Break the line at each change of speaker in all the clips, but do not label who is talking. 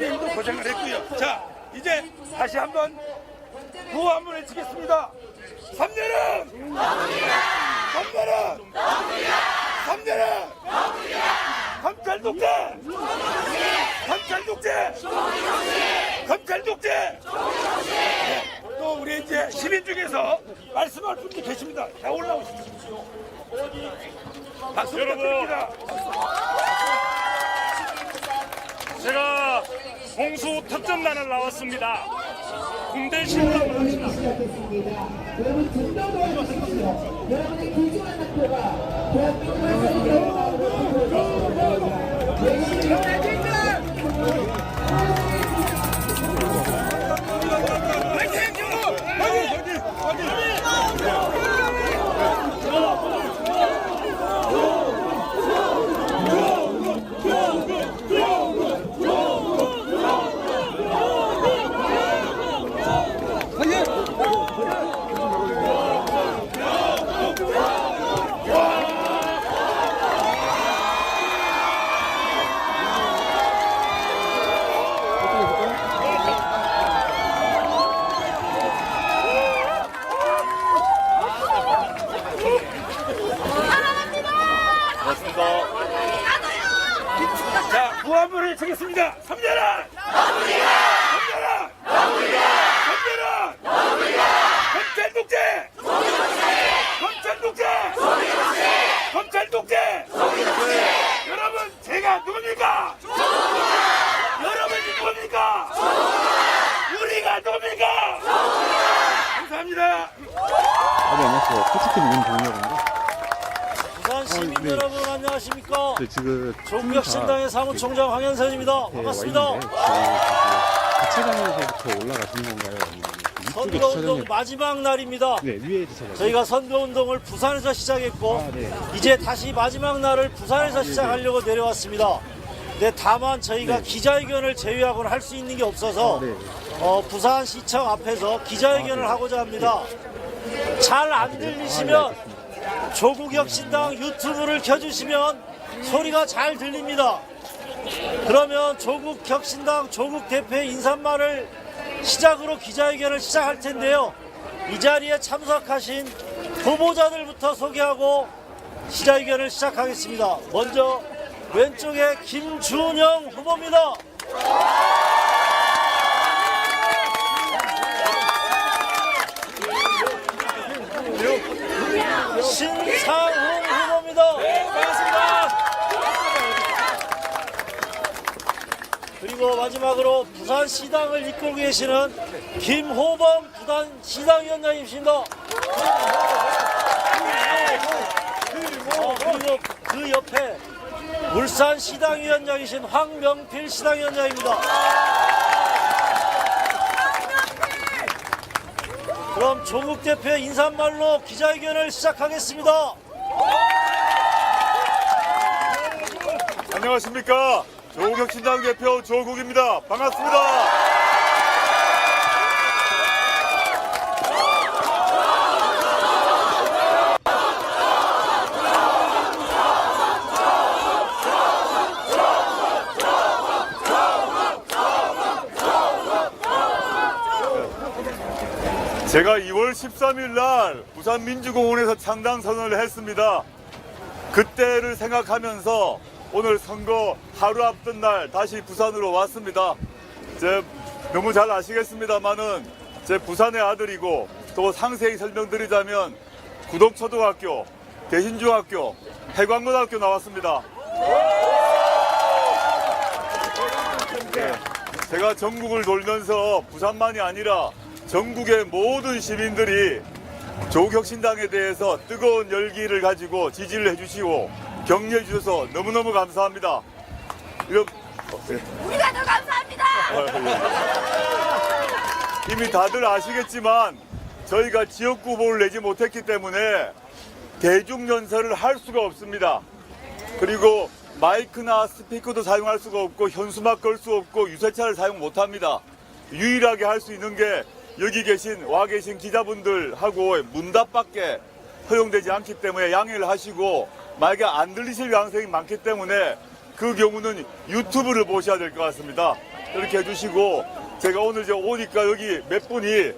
시민도 고생을 했고요. 자, 이제 다시 한번 구호 한번 외치겠습니다. 3년은 3년은 3년은 검찰 독재! 검찰 독재! 검찰 독재! 네, 또 우리 이제 시민 중에서 말씀할 분이 계십니다. 다 올라오십시오. 박수 부탁드립니다.
제가 공수 특전단을 나왔습니다. 군대 신방을 합시다.
여러분 전도 도와주십시오. 여러분의 귀중한 학교가
자, 구호 한번 외치겠습니다. 3년은 3년은 3년은 검찰 독재! 검찰 독재! 검찰 독재! 여러분, 제가 누굽니까? 여러분이 누굽니까? 우리가 누굽니까? 감사합니다.
안녕하세요. 코치팀 윤동혁인데.
부산 시민
네.
여러분 안녕하십니까?
네, 지금
조국혁신당의 사무총장 황현선입니다. 반갑습니다.
주차장에서부터 올라가시는 건가요? 아니면 이쪽에
선거운동
주차장에?
마지막 날입니다.
네, 위에 주차장.
저희가 선거운동을 부산에서 시작했고
네.
이제 다시 마지막 날을 부산에서
네.
시작하려고 내려왔습니다. 네, 다만 저희가
네.
기자회견을 제외하고는 할 수 있는 게 없어서
네.
부산시청 앞에서 기자회견을 하고자 합니다. 잘 안 들리시면 조국혁신당 유튜브를 켜주시면 소리가 잘 들립니다. 그러면 조국혁신당 조국 대표의 인사말을 시작으로 기자회견을 시작할 텐데요. 이 자리에 참석하신 후보자들부터 소개하고 기자회견을 시작하겠습니다. 먼저 왼쪽에 김준영 후보입니다. 신상훈 후보입니다. 네, 반갑습니다. 그리고 마지막으로 부산시당을 이끌고 계시는 김호범 부산시당위원장님이십니다. 그리고 그 옆에 울산시당위원장이신 황명필 시당위원장입니다. 그럼 조국 대표의 인사말로 기자회견을 시작하겠습니다.
안녕하십니까. 조국혁신당 대표 조국입니다. 반갑습니다. 제가 2월 13일 날 부산민주공원에서 창당 선언을 했습니다. 그때를 생각하면서 오늘 선거 하루 앞둔 날 다시 부산으로 왔습니다. 너무 잘 아시겠습니다만은 제 부산의 아들이고 또 상세히 설명드리자면 구덕초등학교, 대신중학교, 해광고등학교 나왔습니다. 네, 제가 전국을 돌면서 부산만이 아니라 전국의 모든 시민들이 조국혁신당에 대해서 뜨거운 열기를 가지고 지지를 해주시고 격려해 주셔서 너무너무 감사합니다.
우리가 더 감사합니다.
이미 다들 아시겠지만 저희가 지역구 후보를 내지 못했기 때문에 대중연설을 할 수가 없습니다. 그리고 마이크나 스피커도 사용할 수가 없고 현수막 걸 수 없고 유세차를 사용 못합니다. 유일하게 할 수 있는 게 여기 와 계신 기자분들하고 문답밖에 허용되지 않기 때문에 양해를 하시고 만약에 안 들리실 가능성이 많기 때문에 그 경우는 유튜브를 보셔야 될 것 같습니다. 이렇게 해주시고, 제가 오늘 저 오니까 여기 몇 분이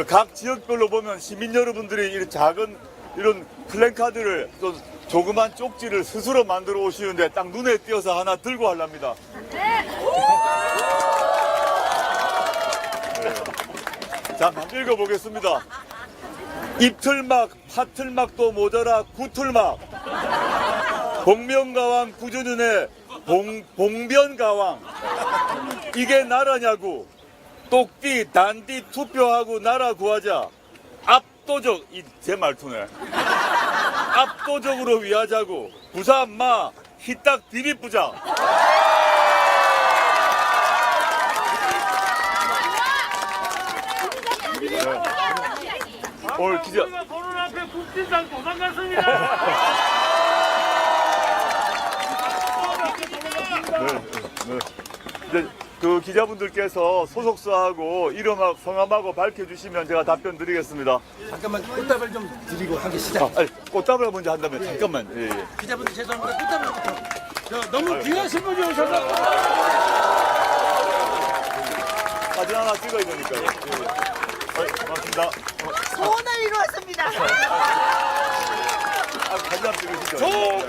각 지역별로 보면 시민 여러분들이 이런 작은 이런 플랜카드를 또 조그만 쪽지를 스스로 만들어 오시는데 딱 눈에 띄어서 하나 들고 하랍니다. 네. 자, 한번 읽어보겠습니다. 입틀막, 파틀막도 모자라 구틀막. 복면가왕 구준윤의 봉변가왕. 이게 나라냐고. 똑띠 단디 투표하고 나라 구하자. 압도적, 제 말투네. 압도적으로 위하자고. 부산 마 희딱 비비부장. 네. 오늘 기자.
보는 앞에 국진상 도망갔습니다.
네. 이제 그 기자분들께서 소속사하고 이름하고 성함하고 밝혀주시면 제가 답변 드리겠습니다.
잠깐만 꽃다발 좀 드리고 하기 시작.
아니, 꽃다발 먼저 한다면 잠깐만. 예.
기자분들 죄송합니다. 꽃다발부터.
너무 귀하신 분이 오셔서
사진 하나 찍어야 되니까요. 예. 고맙습니다.
소원을 이루었습니다.
사진 한번 찍으시죠.
조국!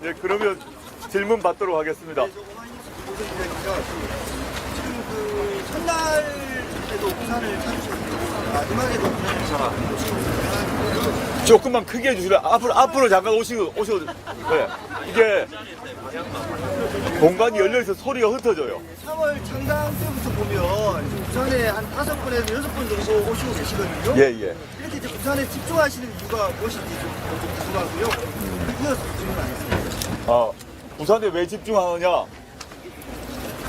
예, 그러면 질문 받도록 하겠습니다.
첫날에도 부산을 찾으셨고 마지막에도 부산을 찾아.
조금만 크게 해주시면 앞으로 잠깐 오셔도 네. 이게 공간이 열려있어 소리가 흩어져요.
3월 창당 때부터 보면 부산에 한 5번에서 6번 정도 오시고 계시거든요.
예.
이렇게 이제 부산에 집중하시는 이유가 무엇인지 좀 궁금하고요. 이어서 질문하겠습니다.
부산에 왜 집중하느냐?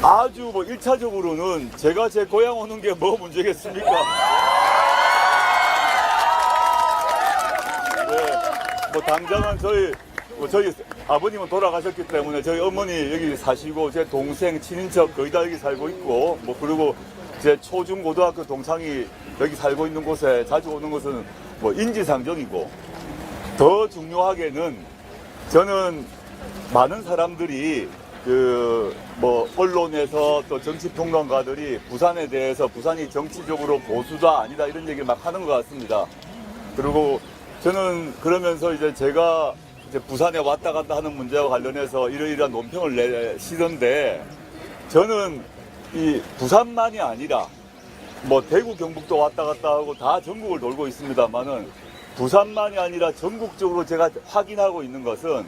아주 뭐 1차적으로는 제가 제 고향 오는 게 뭐 문제겠습니까? 네, 뭐 당장은 저희 아버님은 돌아가셨기 때문에 저희 어머니 여기 사시고 제 동생, 친인척 거의 다 여기 살고 있고 뭐 그리고 제 초중 고등학교 동창이 여기 살고 있는 곳에 자주 오는 것은 뭐 인지상정이고 더 중요하게는 저는 많은 사람들이 뭐 언론에서 또 정치평론가들이 부산에 대해서 부산이 정치적으로 보수다 아니다 이런 얘기를 막 하는 것 같습니다. 그리고 저는 그러면서 이제 제가 이제 부산에 왔다 갔다 하는 문제와 관련해서 이러이러한 논평을 내시던데 저는 이 부산만이 아니라 뭐 대구 경북도 왔다 갔다 하고 다 전국을 돌고 있습니다만은 부산만이 아니라 전국적으로 제가 확인하고 있는 것은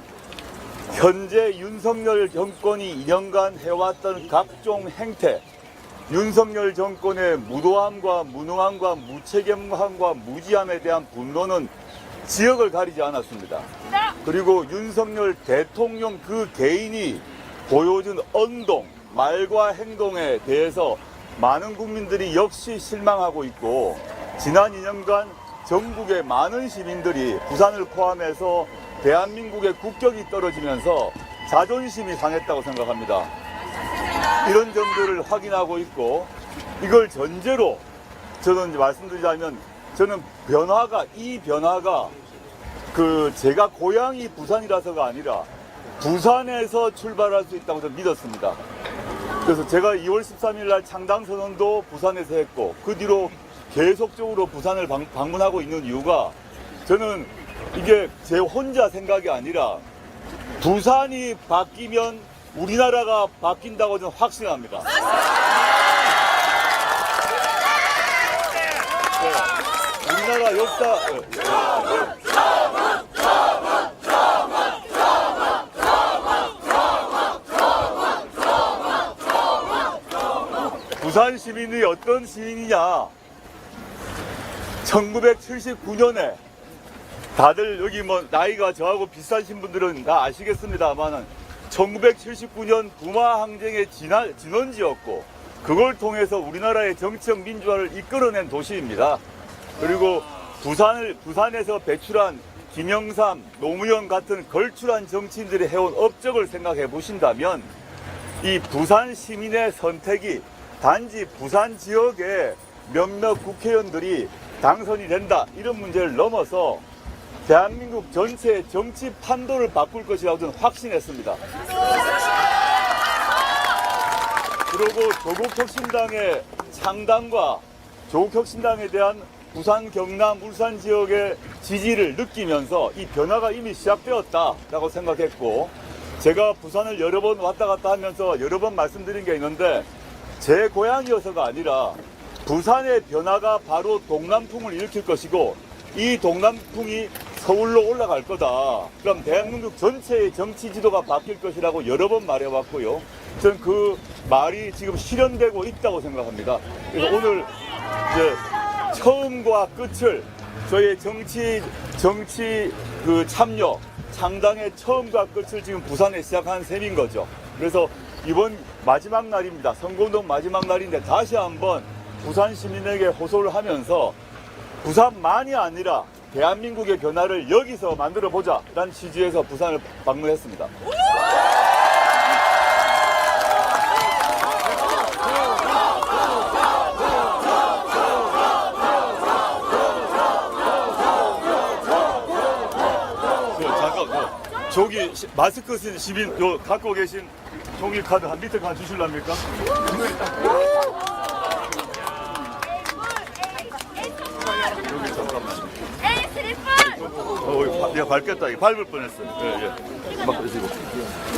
현재 윤석열 정권이 2년간 해왔던 각종 행태, 윤석열 정권의 무도함과 무능함과 무책임함과 무지함에 대한 분노는 지역을 가리지 않았습니다. 그리고 윤석열 대통령 그 개인이 보여준 언동, 말과 행동에 대해서 많은 국민들이 역시 실망하고 있고 지난 2년간 전국의 많은 시민들이 부산을 포함해서 대한민국의 국격이 떨어지면서 자존심이 상했다고 생각합니다. 이런 점들을 확인하고 있고 이걸 전제로 저는 말씀드리자면 저는 이 변화가 제가 고향이 부산이라서가 아니라 부산에서 출발할 수 있다고 저는 믿었습니다. 그래서 제가 2월 13일 날 창당선언도 부산에서 했고 그 뒤로 계속적으로 부산을 방문하고 있는 이유가 저는 이게 제 혼자 생각이 아니라 부산이 바뀌면 우리나라가 바뀐다고 저는 확신합니다. 네, 우리나라 역사 부산 시민이 어떤 시민이냐 1979년에 다들 여기 뭐 나이가 저하고 비슷하신 분들은 다 아시겠습니다만은 1979년 부마 항쟁의 진원지였고 그걸 통해서 우리나라의 정치적 민주화를 이끌어낸 도시입니다. 그리고 부산에서 배출한 김영삼, 노무현 같은 걸출한 정치인들이 해온 업적을 생각해 보신다면 이 부산 시민의 선택이 단지 부산 지역의 몇몇 국회의원들이 당선이 된다 이런 문제를 넘어서 대한민국 전체의 정치 판도를 바꿀 것이라고 저는 확신했습니다. 그리고 조국혁신당의 창당과 조국혁신당에 대한 부산, 경남, 울산 지역의 지지를 느끼면서 이 변화가 이미 시작되었다라고 생각했고, 제가 부산을 여러 번 왔다 갔다 하면서 여러 번 말씀드린 게 있는데, 제 고향이어서가 아니라 부산의 변화가 바로 동남풍을 일으킬 것이고 이 동남풍이 서울로 올라갈 거다. 그럼 대한민국 전체의 정치 지도가 바뀔 것이라고 여러 번 말해왔고요. 저는 그 말이 지금 실현되고 있다고 생각합니다. 그래서 오늘 이제 처음과 끝을 저희의 정치 그 참여, 창당의 처음과 끝을 지금 부산에 시작한 셈인 거죠. 그래서 이번 마지막 날입니다. 선거운동 마지막 날인데 다시 한번 부산 시민에게 호소를 하면서 부산만이 아니라 대한민국의 변화를 여기서 만들어 보자 라는 취지에서 부산을 방문했습니다. 저기 마스크 쓴 시민 요 갖고 계신 종이 카드 한 밑에 가 주실랍니까? 여기 잠깐만. 내가 밟겠다. 이거 밟을 뻔했어요. 예. 막 그러시고.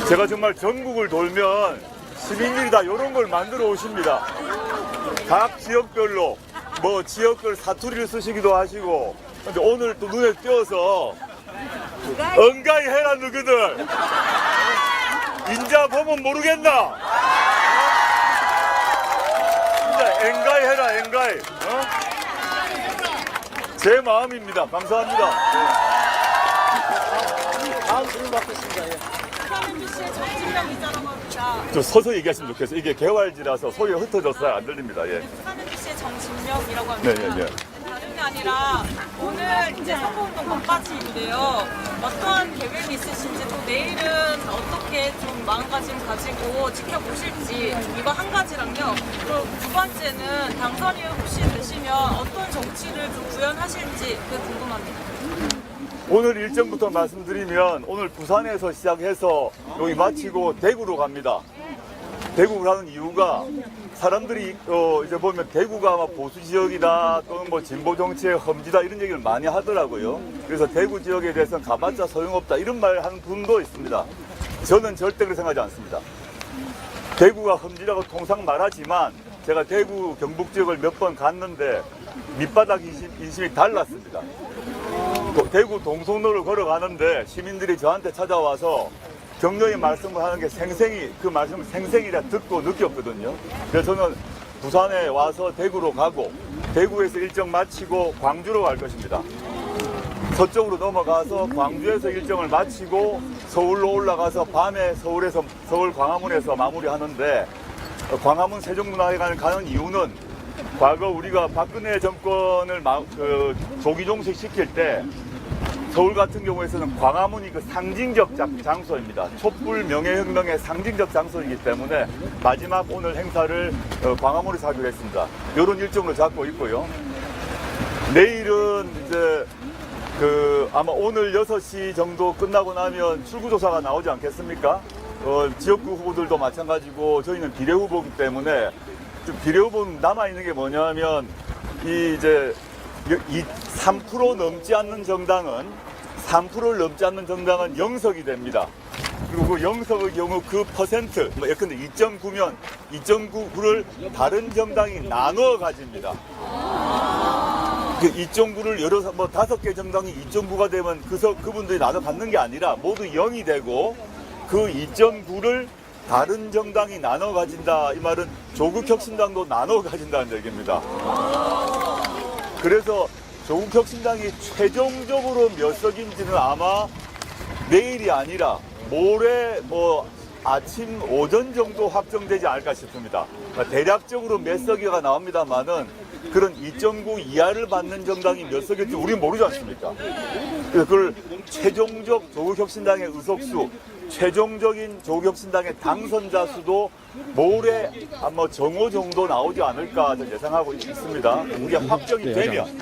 제가 정말 전국을 돌면 시민들이 다 이런 걸 만들어 오십니다. 각 지역별로 뭐 지역별 사투리를 쓰시기도 하시고. 근데 오늘 또 눈에 띄어서 응가이 해라 너희들. 인자 보면 모르겠나? 진짜 엥가이 해라 엥가이. 제 마음입니다. 감사합니다.
다음 질문 받겠습니다. 예.
MBC의 정진명 기자라고 합니다.
좀 서서 얘기하시면 좋겠어요. 이게 개활지라서 소리가 흩어져서 안 들립니다. 예.
MBC의 정진명이라고 합니다.
네.
다른 게 아니라 오늘 이제 선거운동 막바지인데요. 어떤 계획이 있으신지, 또 내일은 어떻게 좀 마음가짐 가지고 지켜보실지, 이거 한 가지랑요. 또 두 번째는 당선이 혹시 되시면 어떤 정치를 좀 구현하실지 그게 궁금합니다.
오늘 일정부터 말씀드리면 오늘 부산에서 시작해서 여기 마치고 대구로 갑니다. 대구를 하는 이유가 사람들이 이제 보면 대구가 아마 보수 지역이다 또는 뭐 진보 정치의 험지다 이런 얘기를 많이 하더라고요. 그래서 대구 지역에 대해서는 가봤자 소용없다 이런 말 하는 분도 있습니다. 저는 절대 그렇게 생각하지 않습니다. 대구가 험지라고 통상 말하지만 제가 대구 경북 지역을 몇 번 갔는데 밑바닥 인심이 달랐습니다. 대구 동성로를 걸어가는데 시민들이 저한테 찾아와서 격려의 말씀을 하는 게 그 말씀을 생생히 듣고 느꼈거든요. 그래서 저는 부산에 와서 대구로 가고 대구에서 일정 마치고 광주로 갈 것입니다. 서쪽으로 넘어가서 광주에서 일정을 마치고 서울로 올라가서 밤에 서울 광화문에서 마무리하는데, 광화문 세종문화회관을 가는 이유는 과거 우리가 박근혜 정권을 조기종식 시킬 때 서울 같은 경우에서는 광화문이 그 상징적 장소입니다. 촛불 명예혁명의 상징적 장소이기 때문에 마지막 오늘 행사를 광화문에서 하기로 했습니다. 이런 일정으로 잡고 있고요. 내일은 이제 아마 오늘 6시 정도 끝나고 나면 출구조사가 나오지 않겠습니까? 지역구 후보들도 마찬가지고 저희는 비례 후보이기 때문에 좀 비례 후보는 남아있는 게 뭐냐면 이 3% 넘지 않는 정당은 3%를 넘지 않는 정당은 0석이 됩니다. 그리고 그 0석의 경우 그 퍼센트, 예컨대 2.9면 2.9를 다른 정당이 나누어 가집니다. 그 2.9를 여러 5개 정당이 2.9가 되면 그분들이 나눠 갖는 게 아니라 모두 0이 되고 그 2.9를 다른 정당이 나눠 가진다. 이 말은 조국혁신당도 나눠 가진다는 얘기입니다. 그래서 조국혁신당이 최종적으로 몇 석인지는 아마 내일이 아니라 모레 아침 오전 정도 확정되지 않을까 싶습니다. 그러니까 대략적으로 몇 석이가 나옵니다만은 그런 2.9 이하를 받는 정당이 몇 석일지 우리는 모르지 않습니까? 그래서 그걸 최종적 조국혁신당의 의석수, 최종적인 조국혁신당의 당선자 수도 모레 아마 정오 정도 나오지 않을까 예상하고 있습니다. 그게 확정이 되면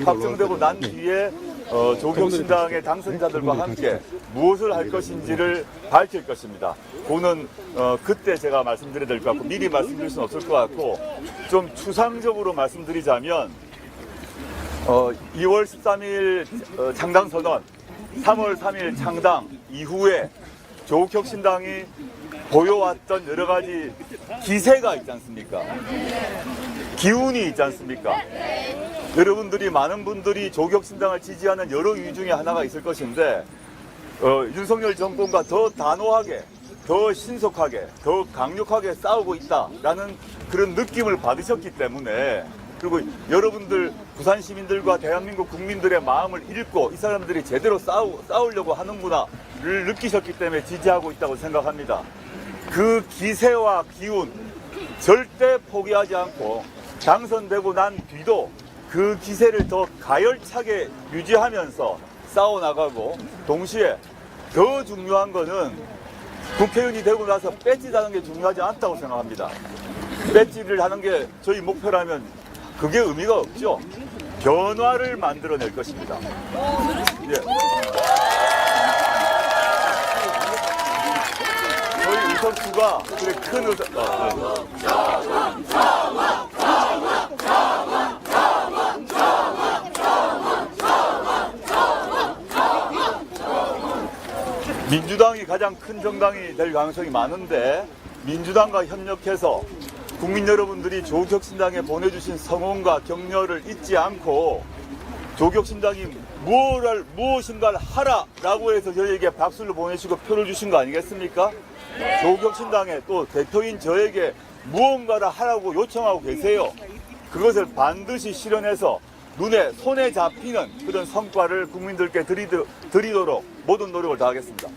확정되고 난 뒤에 조국혁신당의 당선자들과 함께 무엇을 할 것인지를 밝힐 것입니다. 그거는 그때 제가 말씀드려야 될 것 같고 미리 말씀드릴 수는 없을 것 같고 좀 추상적으로 말씀드리자면 2월 13일 창당 선언, 3월 3일 창당 이후에 조국혁신당이 보여왔던 여러 가지 기세가 있지 않습니까? 기운이 있지 않습니까? 여러분들이 많은 분들이 조국혁신당을 지지하는 여러 이유 중에 하나가 있을 것인데 윤석열 정권과 더 단호하게, 더 신속하게, 더 강력하게 싸우고 있다라는 그런 느낌을 받으셨기 때문에 그리고 여러분들 부산 시민들과 대한민국 국민들의 마음을 읽고 이 사람들이 제대로 싸우려고 하는구나를 느끼셨기 때문에 지지하고 있다고 생각합니다. 그 기세와 기운 절대 포기하지 않고 당선되고 난 뒤도 그 기세를 더 가열차게 유지하면서 싸워나가고 동시에 더 중요한 거는 국회의원이 되고 나서 배지 다는 게 중요하지 않다고 생각합니다. 배지를 하는 게 저희 목표라면 그게 의미가 없죠. 변화를 만들어낼 것입니다. 예. 저희 의석수가 그래 큰 의석. 민주당이 가장 큰 정당이 될 가능성이 많은데 민주당과 협력해서 국민 여러분들이 조국혁신당에 보내주신 성원과 격려를 잊지 않고 조국혁신당이 무엇인가를 하라라고 해서 저희에게 박수를 보내시고 표를 주신 거 아니겠습니까? 조국혁신당에 또 대표인 저에게 무언가를 하라고 요청하고 계세요. 그것을 반드시 실현해서 손에 잡히는 그런 성과를 국민들께 드리도록 모든 노력을 다하겠습니다.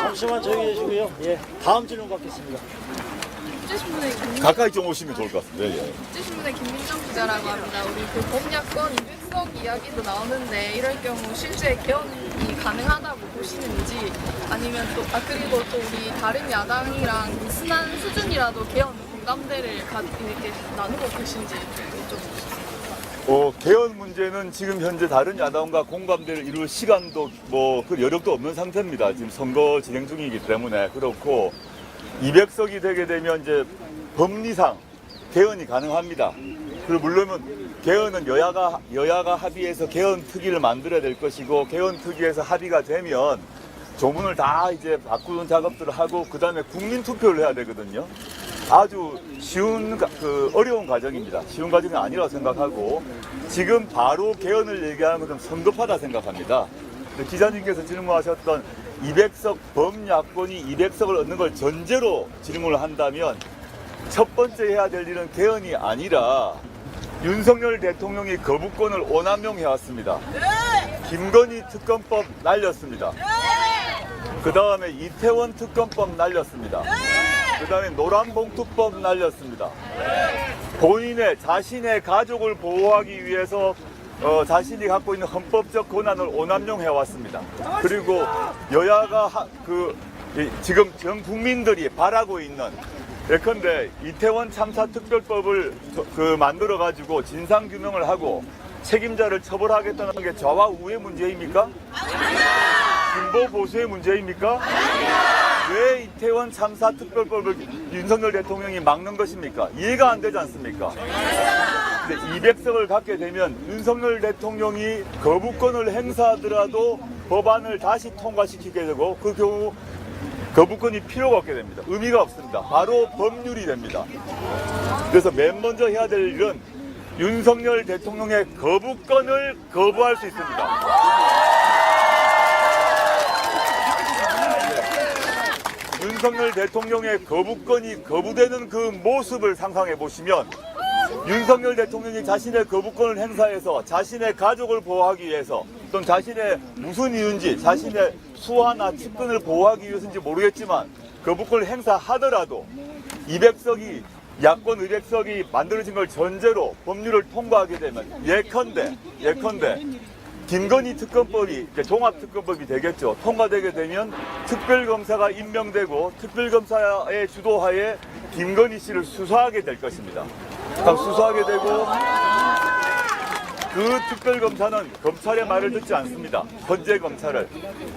잠시만 조용히 해주시고요. 예, 다음 질문 받겠습니다.
국제신문의
가까이 좀 오시면 좋을 것 같습니다. 예.
국제신문의 김민정 기자라고 합니다. 우리 그 범야권 200석 이야기도 나오는데 이럴 경우 실제 개헌이 가능하다고 보시는지 아니면 그리고 또 우리 다른 야당이랑 비슷한 수준이라도 개헌 공감대를 이렇게 나누고 계신지 여쭤보겠습니다.
개헌 문제는 지금 현재 다른 야당과 공감대를 이룰 시간도 그 여력도 없는 상태입니다. 지금 선거 진행 중이기 때문에 그렇고 200석이 되게 되면 이제 법리상 개헌이 가능합니다. 그리고 물론 개헌은 여야가 합의해서 개헌 특위를 만들어야 될 것이고 개헌 특위에서 합의가 되면 조문을 다 이제 바꾸는 작업들을 하고 그 다음에 국민 투표를 해야 되거든요. 아주 쉬운 어려운 과정입니다. 쉬운 과정이 아니라고 생각하고 지금 바로 개헌을 얘기하는 것은 성급하다 생각합니다. 기자님께서 질문하셨던 200석 범야권이 200석을 얻는 걸 전제로 질문을 한다면 첫 번째 해야 될 일은 개헌이 아니라 윤석열 대통령이 거부권을 오남용해왔습니다. 김건희 특검법 날렸습니다. 그 다음에 이태원 특검법 날렸습니다. 그 다음에 노란봉투법 날렸습니다. 자신의 가족을 보호하기 위해서 자신이 갖고 있는 헌법적 권한을 오남용해왔습니다. 그리고 여야가 지금 전 국민들이 바라고 있는 예컨대 이태원 참사 특별법을 만들어가지고 진상규명을 하고 책임자를 처벌하겠다는 게 좌와 우의 문제입니까? 진보 보수의 문제입니까? 왜 이태원 참사 특별법을 윤석열 대통령이 막는 것입니까? 이해가 안 되지 않습니까? 근데 200석을 갖게 되면 윤석열 대통령이 거부권을 행사하더라도 법안을 다시 통과시키게 되고 그 경우 거부권이 필요가 없게 됩니다. 의미가 없습니다. 바로 법률이 됩니다. 그래서 맨 먼저 해야 될 일은 윤석열 대통령의 거부권을 거부할 수 있습니다. 윤석열 대통령의 거부권이 거부되는 그 모습을 상상해 보시면 윤석열 대통령이 자신의 거부권을 행사해서 자신의 가족을 보호하기 위해서 또는 자신의 무슨 이유인지 자신의 수하나 측근을 보호하기 위해서인지 모르겠지만 거부권을 행사하더라도 200석이 야권 의백석이 만들어진 걸 전제로 법률을 통과하게 되면 예컨대 김건희 특검법이 종합특검법이 되겠죠. 통과되게 되면 특별검사가 임명되고 특별검사의 주도하에 김건희 씨를 수사하게 될 것입니다. 수사하게 되고 그 특별검사는 검찰의 말을 듣지 않습니다. 헌재 검찰을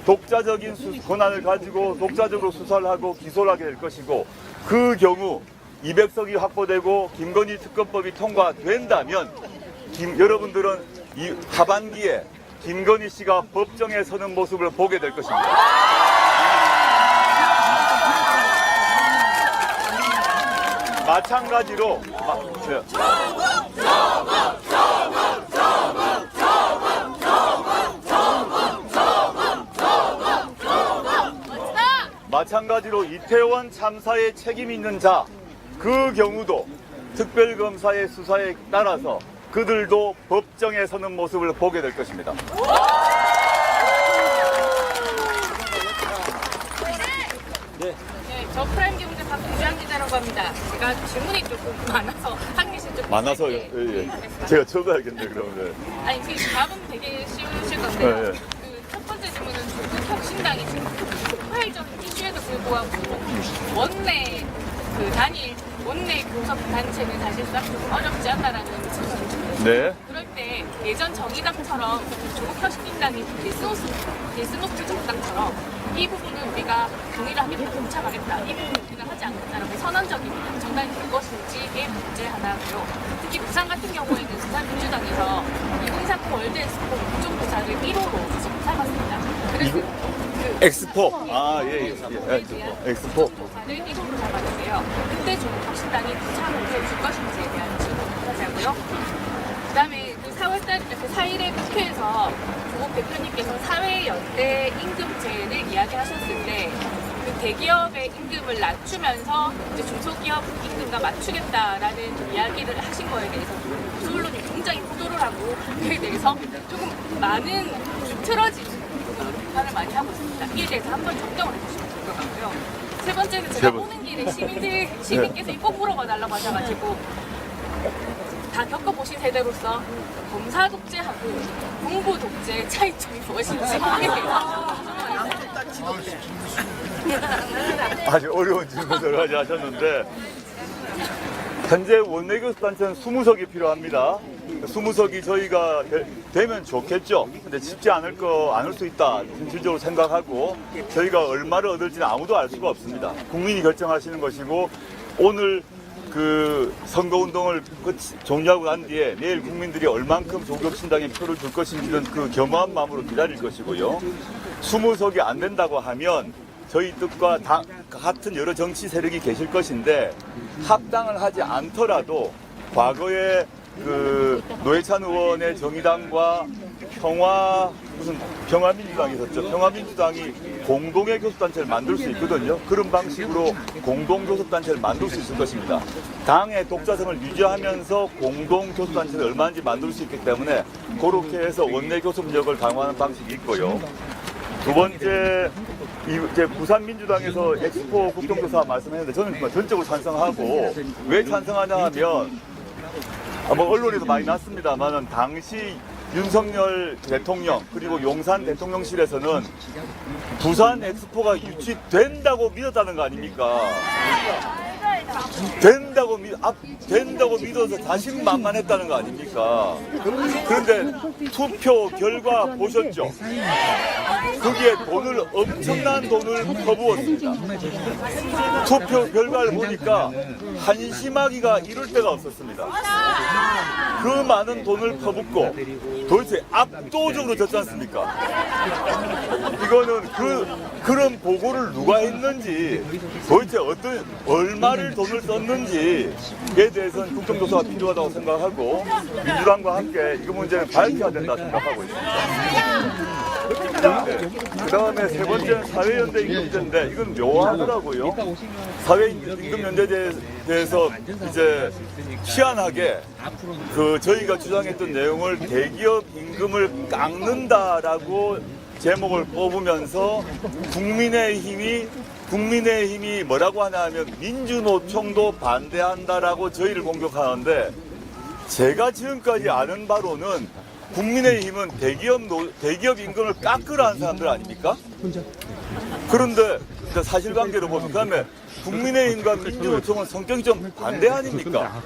독자적인 권한을 가지고 독자적으로 수사를 하고 기소를 하게 될 것이고 그 경우 200석이 확보되고 김건희 특검법이 통과된다면 여러분들은 이 하반기에 김건희 씨가 법정에 서는 모습을 보게 될 것입니다. 마찬가지로 마찬가지로 이태원 참사에 책임 있는 자, 그 경우도 특별검사의 수사에 따라서 그들도 법정에 서는 모습을 보게 될 것입니다.
네, 저 프라임 기부제 박규장 기자라고 합니다. 제가 질문이 조금 많아서 한 개씩 좀
많아서요? 예. 제가 적어야겠네 그러면.
아니 그 답은 되게 쉬우실 건데요.
예.
그 첫 번째 질문은 조국 혁신당이 지금 폭발적인 이슈에도 불구하고 원내 그 단일 원내 교섭 단체는 사실상 좀 어렵지 않다라는 질문입니다.
네.
그럴 때 예전 정의당처럼 조국 혁신당이 데스노트 정당처럼 이 부분은 우리가 동의를 하겠다, 동참하겠다, 이 부분은 우리가 하지 않겠다라고 선언적인 정당이 될 것인지의 문제 하나고요. 특히 부산 같은 경우에는 부산민주당에서 2030 월드엑스포 국정조사를 1호로 지금 삼았습니다. 그래서
엑스포. 예. 엑스포.
조사를 1호로 잡았는데요. 그때 조국 혁신당이 부참을 해줄 것인지에 대한 질문을 하자고요. 그 다음에 그 4월달, 그 4일에 국회에서 조국 대표님께서 사회연대 임금제를 이야기하셨을 때 그 대기업의 임금을 낮추면서 이제 중소기업 임금과 맞추겠다라는 이야기를 하신 거에 대해서 보수 언론이 굉장히 보도를 하고 그에 대해서 조금 많은 비틀어진 비판을 많이 하고 있습니다. 이에 대해서 한번 정정을 해주시면 될 것 같고요. 세 번째는 제가 오는 길에 시민께서 꼭 물어봐 달라고 하셔가지고 다 겪어보신 세대로서 검사 독재하고 공부 독재의 차이점이 무엇인지
아주 어려운 질문을 하셨는데 현재 원내교섭단체는 20석이 필요합니다. 20석이 저희가 되면 좋겠죠. 근데 쉽지 않을 수 있다. 현실적으로 생각하고 저희가 얼마를 얻을지는 아무도 알 수가 없습니다. 국민이 결정하시는 것이고 오늘 그 선거운동을 종료하고 난 뒤에 내일 국민들이 얼만큼 조국혁신당에 표를 줄 것인지는 그 겸허한 마음으로 기다릴 것이고요. 20석이 안 된다고 하면 저희 뜻과 같은 여러 정치 세력이 계실 것인데 합당을 하지 않더라도 과거에 그 노회찬 의원의 정의당과 평화민주당이 있었죠. 평화민주당이 공동의 교섭단체를 만들 수 있거든요. 그런 방식으로 공동교섭단체를 만들 수 있을 것입니다. 당의 독자성을 유지하면서 공동교섭단체를 얼마든지 만들 수 있기 때문에 그렇게 해서 원내교섭력을 강화하는 방식이 있고요. 두 번째, 이제 부산민주당에서 엑스포 국정조사 말씀했는데 저는 전적으로 찬성하고 왜 찬성하냐 하면 언론에도 많이 났습니다만 당시 윤석열 대통령 그리고 용산 대통령실에서는 부산 엑스포가 유치된다고 믿었다는 거 아닙니까? 된다고 믿어서 자신만만했다는 거 아닙니까? 그런데 투표 결과 보셨죠? 거기에 엄청난 돈을 퍼부었습니다. 투표 결과를 보니까 한심하기가 이를 데가 없었습니다. 그 많은 돈을 퍼붓고 도대체 압도적으로 졌지 않습니까? 이거는 그런 보고를 누가 했는지 도대체 얼마를 돈을 썼는지에 대해서는 국정조사가 필요하다고 생각하고 민주당과 함께 이 문제를 밝혀야 된다고 생각하고 있습니다. 그 다음에 세 번째는 사회연대 임금제인데 이건 묘하더라고요. 사회임금연대에 대해서 이제 희한하게 저희가 주장했던 내용을 대기업 임금을 깎는다라고 제목을 뽑으면서 국민의힘이 국민의힘이 뭐라고 하냐면 민주노총도 반대한다라고 저희를 공격하는데 제가 지금까지 아는 바로는 국민의힘은 대기업 임금을 깎으라 한 사람들 아닙니까? 그런데 사실관계로 보면 그다음에 국민의힘과 민주노총은 성격이 좀 반대 아닙니까?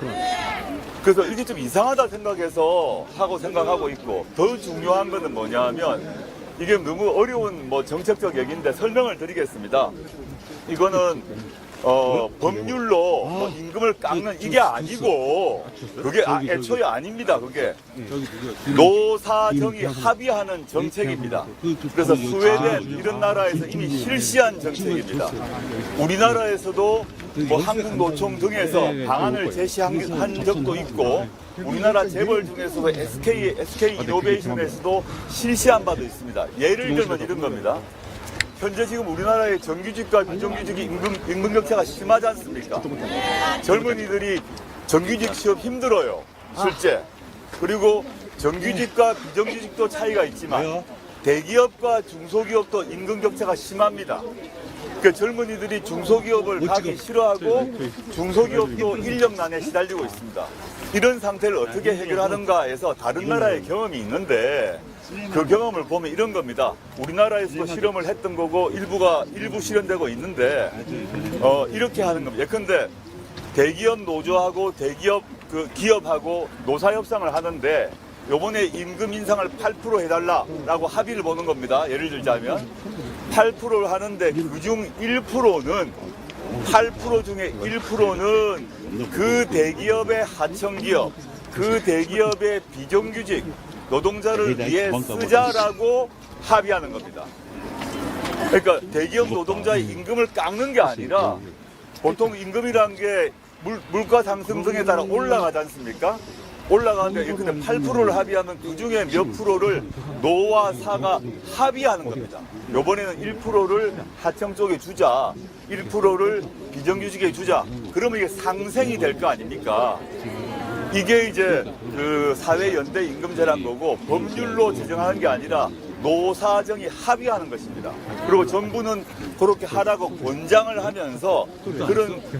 그래서 이게 좀 이상하다 생각하고 있고 더 중요한 거는 뭐냐면 이게 너무 어려운 정책적 얘기인데 설명을 드리겠습니다. 이거는 법률로 임금을 깎는 이게 아니고 그게 애초에 아닙니다. 그게 노사정이 합의하는 정책입니다. 그래서 스웨덴 이런 나라에서 이미 실시한 정책입니다. 우리나라에서도 한국노총 등에서 방안을 제시한 적도 있고 우리나라 재벌 중에서도 SK 이노베이션에서도 실시한 바도 있습니다. 예를 들면 이런 겁니다. 현재 지금 우리나라의 정규직과 비정규직의 임금 격차가 심하지 않습니까? 젊은이들이 정규직 취업 힘들어요, 실제. 그리고 정규직과 비정규직도 차이가 있지만 대기업과 중소기업도 임금 격차가 심합니다. 그 젊은이들이 중소기업을 가기 싫어하고 중소기업도 인력난에 시달리고 있습니다. 이런 상태를 어떻게 해결하는가 해서 다른 나라의 경험이 있는데 그 경험을 보면 이런 겁니다. 우리나라에서도 실험을 했던 거고 일부 실현되고 있는데 이렇게 하는 겁니다. 예컨대 대기업 노조하고 대기업 기업하고 노사 협상을 하는데 요번에 임금 인상을 8% 해달라라고 합의를 보는 겁니다. 예를 들자면 8%를 하는데 그중 1%는 8% 중에 1%는 그 대기업의 하청기업, 그 대기업의 비정규직 노동자를 위해 쓰자라고 합의하는 겁니다. 그러니까 대기업 노동자의 임금을 깎는 게 아니라 보통 임금이라는 게 물가 상승 등에 따라 올라가지 않습니까? 올라가는데 근데 8%를 합의하면 그 중에 몇 프로를 노와 사가 합의하는 겁니다. 이번에는 1%를 하청 쪽에 주자, 1%를 비정규직에 주자. 그러면 이게 상생이 될 거 아닙니까? 이게 이제 그 사회연대 임금제란 거고 법률로 제정하는 게 아니라 노사정이 합의하는 것입니다. 그리고 정부는 그렇게 하라고 권장을 하면서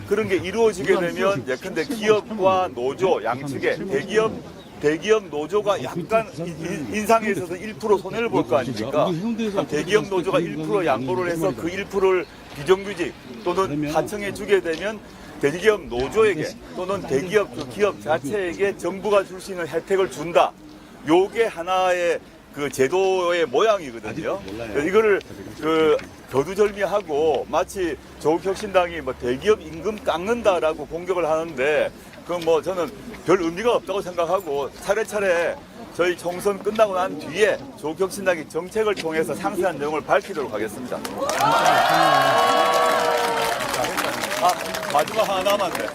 그런 게 이루어지게 되면 예컨대 기업과 노조 양측에 대기업 노조가 약간 인상에 있어서 1% 손해를 볼 거 아닙니까? 대기업 노조가 1% 양보를 해서 그 1%를 비정규직 또는 하청에 주게 되면 대기업 노조에게 또는 대기업 기업 자체에게 정부가 줄 수 있는 혜택을 준다. 요게 하나의 그 제도의 모양이거든요. 이거를 거두절미하고 마치 조국혁신당이 대기업 임금 깎는다라고 공격을 하는데 그건 저는 별 의미가 없다고 생각하고 차례차례 저희 총선 끝나고 난 뒤에 조국혁신당이 정책을 통해서 상세한 내용을 밝히도록 하겠습니다. 마지막 하나 남았네.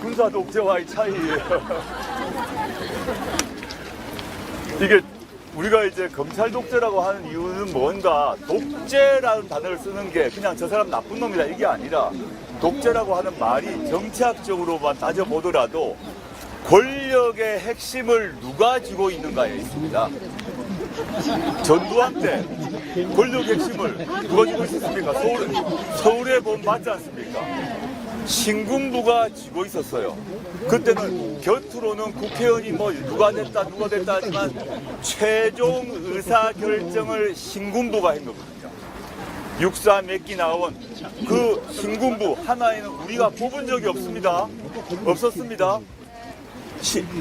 군사 독재와의 차이예요. 이게 우리가 이제 검찰 독재라고 하는 이유는 뭔가 독재라는 단어를 쓰는 게 그냥 저 사람 나쁜 놈이다 이게 아니라 독재라고 하는 말이 정치학적으로만 따져보더라도 권력의 핵심을 누가 쥐고 있는가에 있습니다. 전두환 때 권력 핵심을 누가 쥐고 있었습니까? 서울에 보면 맞지 않습니까? 신군부가 쥐고 있었어요. 그때는 곁으로는 국회의원이 누가 됐다 하지만 최종 의사결정을 신군부가 한 거거든요. 육사 몇 기 나온 그 신군부 하나에는 우리가 뽑은 적이 없었습니다.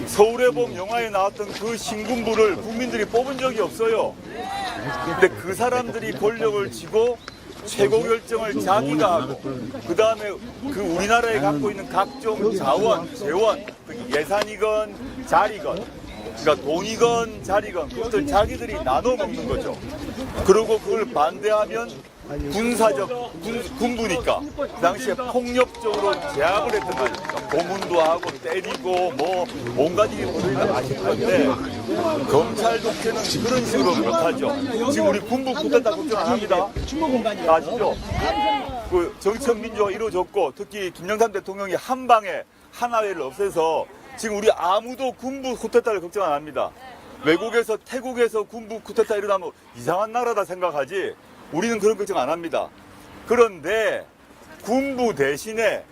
서울의 봄 영화에 나왔던 그 신군부를 국민들이 뽑은 적이 없어요. 근데 그 사람들이 권력을 쥐고 최고 결정을 자기가 하고 그 다음에 그 우리나라에 갖고 있는 각종 자원, 재원, 예산이건 자리건 그러니까 돈이건 자리건 그것들 자기들이 나눠 먹는 거죠. 그리고 그걸 반대하면 군부니까 그 당시에 폭력적으로 제압을 했던 거 아닙니까? 고문도 하고 때리고 온갖 일이 벌어지는 아실 건데 검찰 독재는 그런 식으로 못하죠. 지금 우리 군부 쿠데타 걱정 안 합니다. 아시죠? 그 정치적 민주화가 이루어졌고 특히 김영삼 대통령이 한 방에 하나회를 없애서 지금 우리 아무도 군부 쿠데타를 걱정 안 합니다. 외국에서 태국에서 군부 쿠데타 일어나면 이상한 나라다 생각하지 우리는 그런 걱정 안 합니다. 그런데 군부 대신에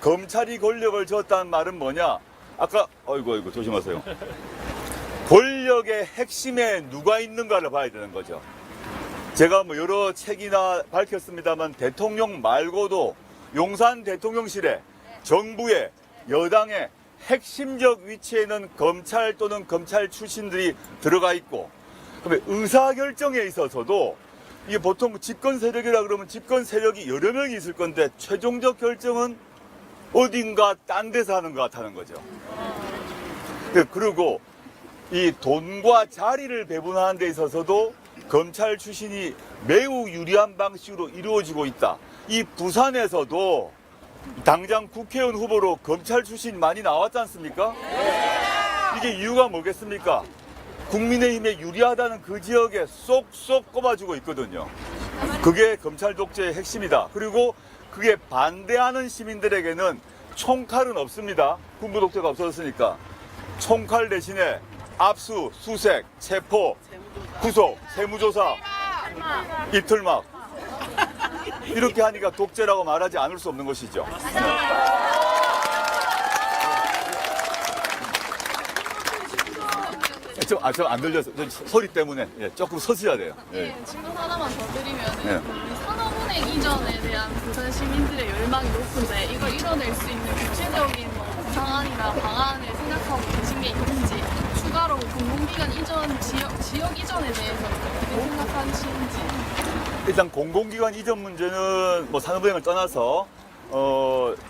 검찰이 권력을 줬다는 말은 뭐냐? 아까 어이구 조심하세요. 권력의 핵심에 누가 있는가를 봐야 되는 거죠. 제가 뭐 여러 책이나 밝혔습니다만 대통령 말고도 용산 대통령실에 정부의 여당의 핵심적 위치에는 검찰 또는 검찰 출신들이 들어가 있고, 그다음에 의사결정에 있어서도 이게 보통 집권 세력이라 그러면 집권 세력이 여러 명이 있을 건데 최종적 결정은 어딘가 딴 데서 하는 것 같다는 거죠. 그리고 이 돈과 자리를 배분하는 데 있어서도 검찰 출신이 매우 유리한 방식으로 이루어지고 있다. 이 부산에서도 당장 국회의원 후보로 검찰 출신 많이 나왔지 않습니까? 이게 이유가 뭐겠습니까? 국민의힘에 유리하다는 그 지역에 쏙쏙 꼽아주고 있거든요. 그게 검찰 독재의 핵심이다. 그리고 그게 반대하는 시민들에게는 총칼은 없습니다. 군부 독재가 없어졌으니까. 총칼 대신에 압수, 수색, 체포, 구속, 세무조사, 이틀막 이렇게 하니까 독재라고 말하지 않을 수 없는 것이죠. 저 안 들려서 소리 때문에 조금 서셔야 돼요.
질문 하나만 더 드리면 우리 산업은행 이전에 대한 부산 시민들의 열망이 높은데 이걸 이뤄낼 수 있는 구체적인 방안이나 방안을 생각하고 계신 게 있는지, 추가로 공공기관 이전 지역 이전에 대해서 어떻게 생각하시는지.
일단 공공기관 이전 문제는 뭐 산업은행을 떠나서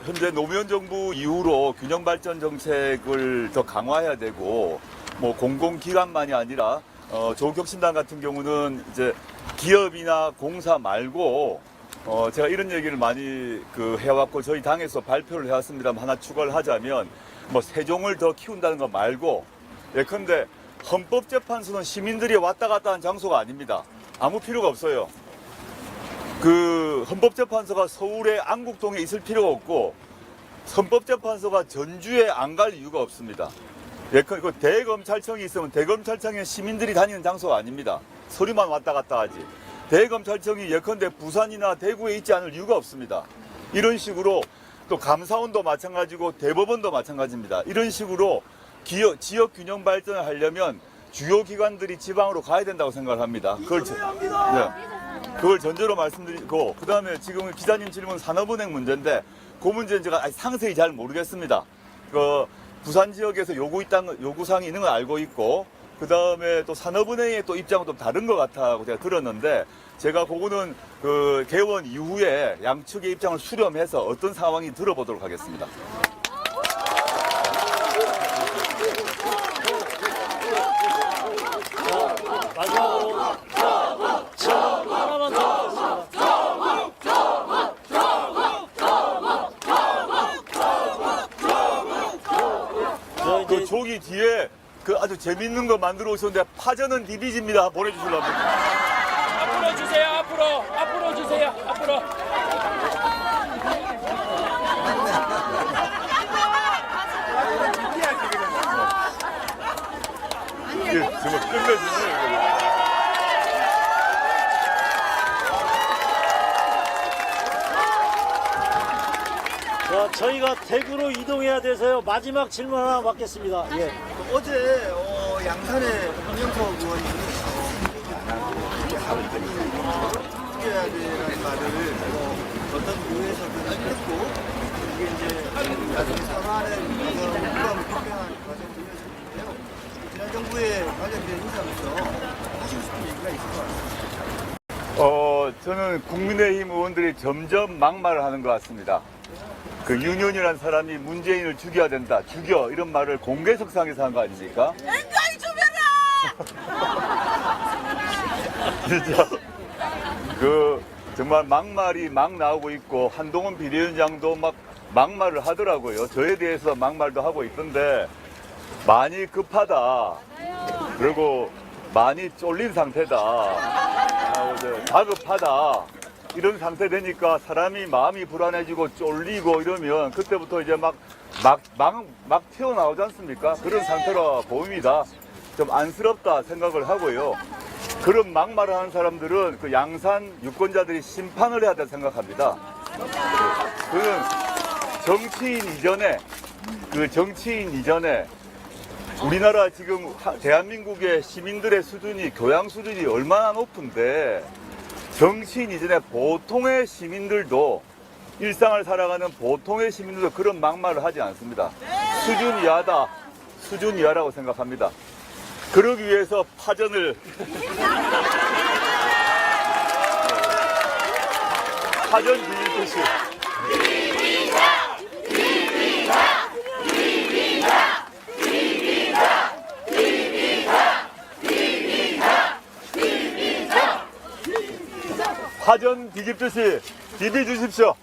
현재 노무현 정부 이후로 균형 발전 정책을 더 강화해야 되고, 뭐 공공기관만이 아니라 조국혁신당 같은 경우는 이제 기업이나 공사 말고 제가 이런 얘기를 많이 해왔고 저희 당에서 발표를 해왔습니다만 하나 추가를 하자면 뭐 세종을 더 키운다는 거 말고, 예컨대 헌법재판소는 시민들이 왔다 갔다 하는 장소가 아닙니다. 아무 필요가 없어요. 헌법재판소가 서울의 안국동에 있을 필요가 없고 헌법재판소가 전주에 안 갈 이유가 없습니다. 예컨대 대검찰청이 있으면 대검찰청에 시민들이 다니는 장소가 아닙니다. 서류만 왔다 갔다 하지. 대검찰청이 예컨대 부산이나 대구에 있지 않을 이유가 없습니다. 이런 식으로 또 감사원도 마찬가지고 대법원도 마찬가지입니다. 이런 식으로 지역 균형 발전을 하려면 주요 기관들이 지방으로 가야 된다고 생각을 합니다. 그걸 전제로 말씀드리고, 그 다음에 지금 기자님 질문 산업은행 문제인데 그 문제는 제가 상세히 잘 모르겠습니다. 부산 지역에서 요구사항이 있는 걸 알고 있고, 그 다음에 또 산업은행의 또 입장은 좀 다른 것 같다고 제가 들었는데, 제가 그거는 개원 이후에 양측의 입장을 수렴해서 어떤 상황이 들어보도록 하겠습니다.
마지막으로 하나만 더
그 조기 뒤에 아주 재밌는 거 만들어 오셨는데 파전은 디비지입니다. 보내주시려면.
앞으로 주세요. 앞으로 주세요. 앞으로.
정말 끝내주세요.
자, 저희가 대구로 이동해야 돼서요. 마지막 질문 하나 받겠습니다. 예.
어제 양산의 김영석 의원이 해야 되라는 말을 어떤 부에서든 했고, 이게 이제 나중에 사과하는 과정을 표명하는 과정을 이어졌는데요. 지난 정부의 관련된 인사로서 하시고 싶은 얘기가 있을 것 같습니다.
저는 국민의힘 의원들이 점점 막말을 하는 것 같습니다. 윤현이라는 사람이 문재인을 죽여야 된다, 죽여, 이런 말을 공개석상에서 한 거 아닙니까?
엔가이 주변아!
진짜 정말 막말이 막 나오고 있고, 한동훈 비대위원장도 막 막말을 하더라고요. 저에 대해서 막말도 하고 있던데 많이 급하다, 그리고 많이 쫄린 상태다, 다급하다, 이런 상태 되니까 사람이 마음이 불안해지고 쫄리고 이러면 그때부터 이제 막 튀어나오지 않습니까? 그런 상태로 보입니다. 좀 안쓰럽다 생각을 하고요. 그런 막말을 하는 사람들은 그 양산 유권자들이 심판을 해야 된다 생각합니다. 그는 정치인 이전에 우리나라 지금 대한민국의 시민들의 수준이, 교양 수준이 얼마나 높은데, 정치인 이전에 보통의 시민들도, 일상을 살아가는 보통의 시민들도 그런 막말을 하지 않습니다. 수준 이하라고 생각합니다. 그러기 위해서 파전을 빌듯이 파전 뒤집듯이 비벼주십시오.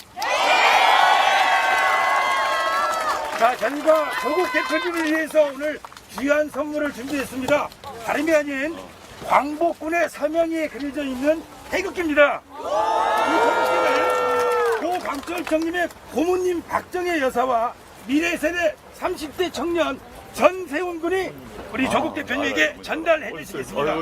자, 저희가 조국 대표님을 위해서 오늘 귀한 선물을 준비했습니다. 다름이 아닌 광복군의 사명이 그려져 있는 태극기입니다. 이 태극기는 고 강철정님의 고모님 박정혜 여사와 미래세대 30대 청년 전세훈 군이 우리 조국 대표님에게 전달해 주시겠습니다.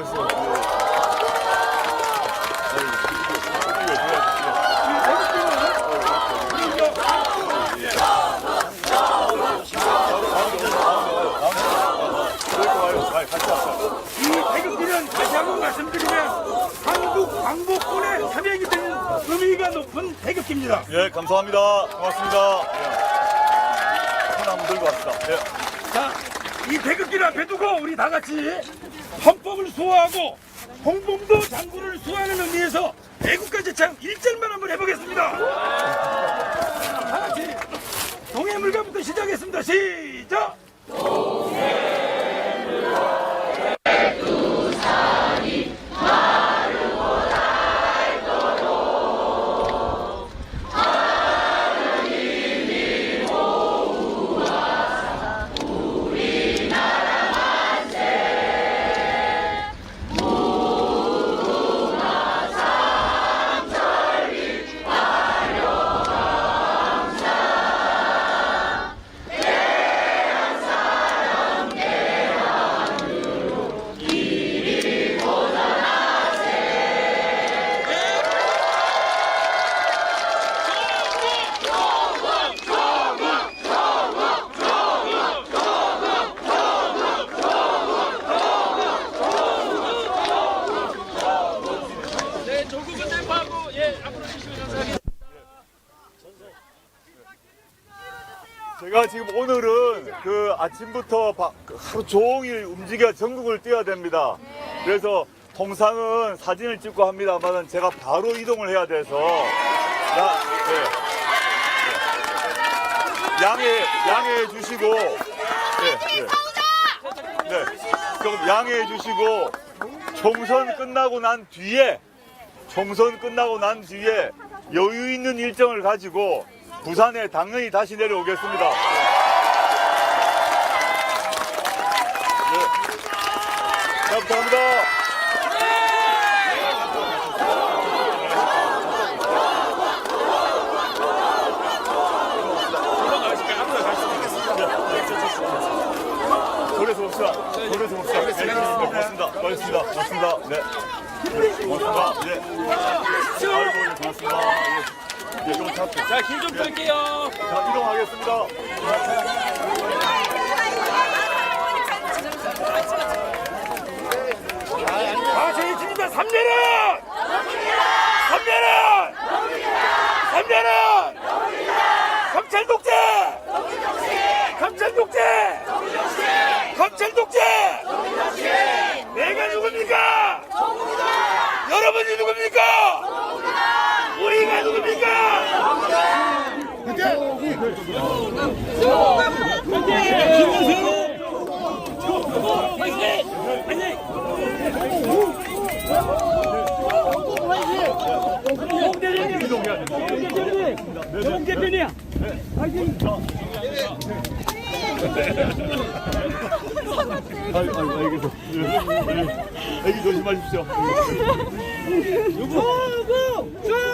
이 태극기는 다시 한번 말씀드리면 한국 광복군의 사명이 되는 의미가 높은 태극기입니다.
예, 감사합니다. 고맙습니다. 손 한번 들고 갑시다. 예.
자, 이 태극기를 앞에 두고 우리 다 같이 헌법을 수호하고 홍범도 장군을 수호하는 의미에서 애국가제창 1절만 한번 해보겠습니다. 다 같이 동해물가부터 시작했습니다. 시작!
제가 지금 오늘은 그 아침부터 하루 종일 움직여 전국을 뛰어야 됩니다. 그래서 통상은 사진을 찍고 합니다만 제가 바로 이동을 해야 돼서 양해해 주시고 좀 양해해 주시고 총선 끝나고 난 뒤에 여유 있는 일정을 가지고 부산에 당연히 다시 내려오겠습니다. 네. 자, 부탁합니다. 거기서 봅시다. 고맙습니다. 네. 고맙습니다. 네. 아이고, 고맙습니다. 네, 좀 잡고.
자, 길 좀 끌게요.
자, 이동하겠습니다.
저희 집니다. 3년은! 검찰 독재! 내가 누굽니까? 여러분이 누굽니까? 우리가 누굽니까?
정 대표님.
애기 조심하십시오.
조국!